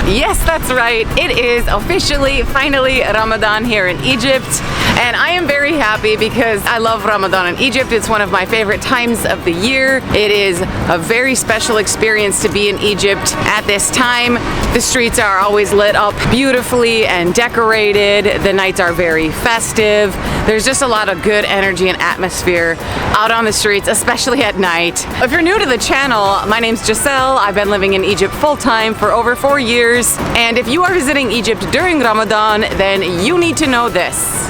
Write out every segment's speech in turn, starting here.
Yes, that's right. It is officially, finally, Ramadan here in Egypt. And I am very happy because I love Ramadan in Egypt. It's one of my favorite times of the year. It is a very special experience to be in Egypt at this time. The streets are always lit up beautifully and decorated. The nights are very festive. There's just a lot of good energy and atmosphere out on the streets, especially at night. If you're new to the channel, my name's Gisselle. I've been living in Egypt full-time for over 4 years. And if you are visiting Egypt during Ramadan, then you need to know this.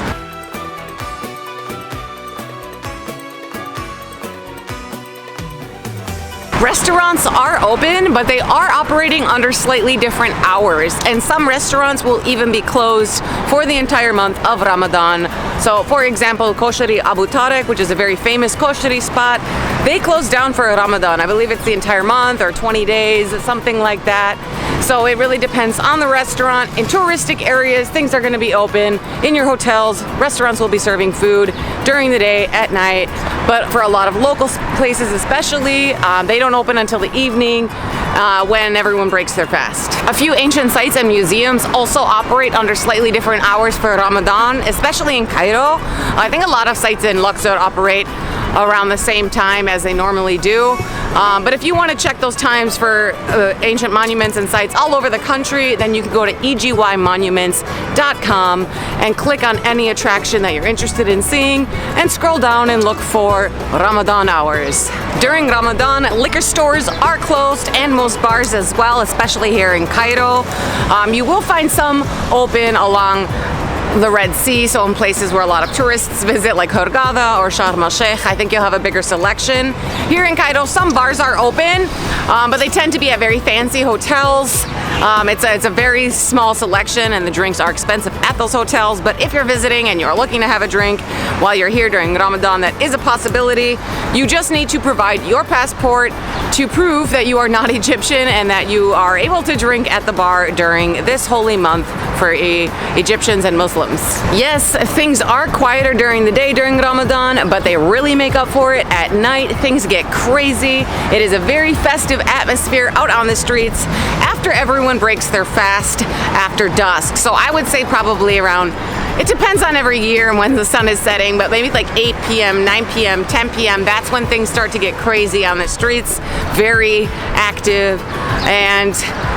Restaurants are open, but they are operating under slightly different hours, and some restaurants will even be closed for the entire month of Ramadan. So for example, Kosheri Abu Tarek, which is a very famous kosheri spot, they close down for Ramadan. I believe it's the entire month or 20 days, something like that. So it really depends on the restaurant. In touristic areas, things are going to be open. In your hotels, restaurants will be serving food during the day, at night. But for a lot of local places especially, they don't open until the evening when everyone breaks their fast. A few ancient sites and museums also operate under slightly different hours for Ramadan, especially in Cairo. I think a lot of sites in Luxor operate around the same time as they normally do. But if you want to check those times for ancient monuments and sites all over the country, then you can go to egymonuments.com and click on any attraction that you're interested in seeing and scroll down and look for Ramadan hours. During Ramadan, liquor stores are closed and most bars as well, especially here in Cairo. You will find some open along the Red Sea, so in places where a lot of tourists visit like Hurghada or Sharm el-Sheikh, I think you'll have a bigger selection. Here in Cairo, some bars are open, but they tend to be at very fancy hotels. It's a very small selection and the drinks are expensive at those hotels, but if you're visiting and you're looking to have a drink while you're here during Ramadan, that is a possibility. You just need to provide your passport to prove that you are not Egyptian and that you are able to drink at the bar during this holy month for Egyptians and Muslims. Yes, things are quieter during the day during Ramadan, but they really make up for it at night. Things get crazy. It is a very festive atmosphere out on the streets after everyone breaks their fast after dusk. So I would say probably around, it depends on every year and when the sun is setting, but maybe like 8 p.m., 9 p.m., 10 p.m., that's when things start to get crazy on the streets, very active, and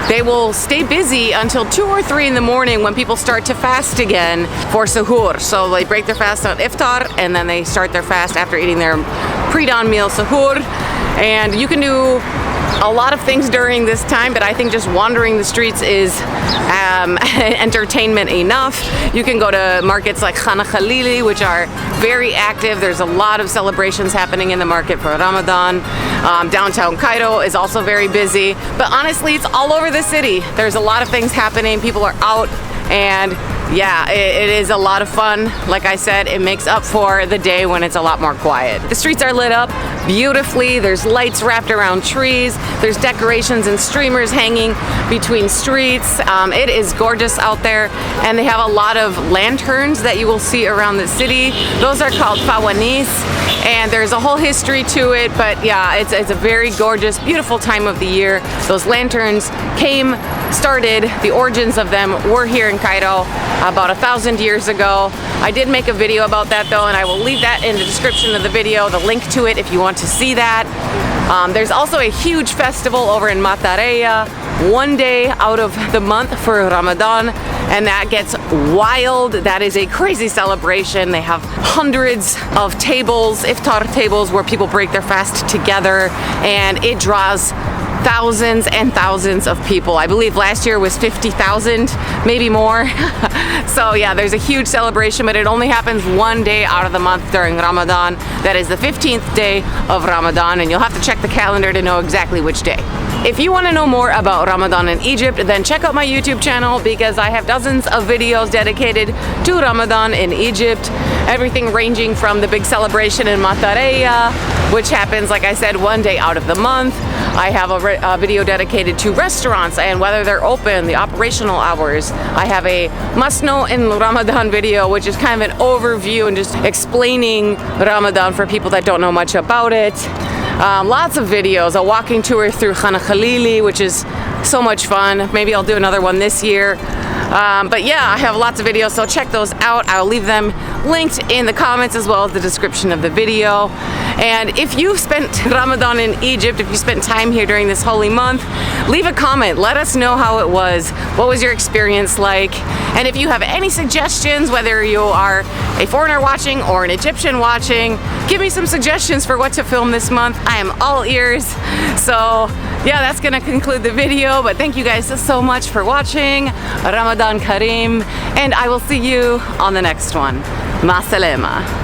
they will stay busy until 2 or 3 in the morning when people start to fast again for suhoor. So they break their fast on iftar and then they start their fast after eating their pre-dawn meal suhoor. And you can do a lot of things during this time, but I think just wandering the streets is entertainment enough. You can go to markets like Khana Khalili, which are very active. There's a lot of celebrations happening in the market for Ramadan. Downtown Cairo is also very busy, but honestly, it's all over the city. There's a lot of things happening. People are out, and yeah, it is a lot of fun. Like I said, it makes up for the day when it's a lot more quiet. The streets are lit up beautifully. There's lights wrapped around trees. There's decorations and streamers hanging between streets. It is gorgeous out there, and they have a lot of lanterns that you will see around the city. Those are called fawanis, and there's a whole history to it, but yeah, it's a very gorgeous, beautiful time of the year. Those lanterns started, the origins of them were here in Cairo about 1,000 years ago. I did make a video about that though, and I will leave that in the description of the video, the link to it if you want to see that. There's also a huge festival over in Matareya, one day out of the month for Ramadan, and that gets wild. That is a crazy celebration. They have hundreds of tables, iftar tables, where people break their fast together, and it draws thousands and thousands of people. I believe last year was 50,000, maybe more. So yeah, there's a huge celebration, but it only happens one day out of the month during Ramadan. That is the 15th day of Ramadan, and you'll have to check the calendar to know exactly which day. If you want to know more about Ramadan in Egypt, then check out my YouTube channel, because I have dozens of videos dedicated to Ramadan in Egypt. Everything ranging from the big celebration in Matareya, which happens, like I said, one day out of the month. I have a video dedicated to restaurants and whether they're open, the operational hours. I have a must know in Ramadan video, which is kind of an overview and just explaining Ramadan for people that don't know much about it. Lots of videos, a walking tour through Khana Khalili, which is So much fun. Maybe I'll do another one this year. But yeah, I have lots of videos, so check those out. I'll leave them linked in the comments as well as the description of the video. And if you spent Ramadan in Egypt, if you spent time here during this holy month, leave a comment. Let us know how it was. What was your experience like? And if you have any suggestions, whether you are a foreigner watching or an Egyptian watching, give me some suggestions for what to film this month. I am all ears. So yeah, that's gonna conclude the video, but thank you guys so much for watching. Ramadan Kareem, and I will see you on the next one. Ma salama.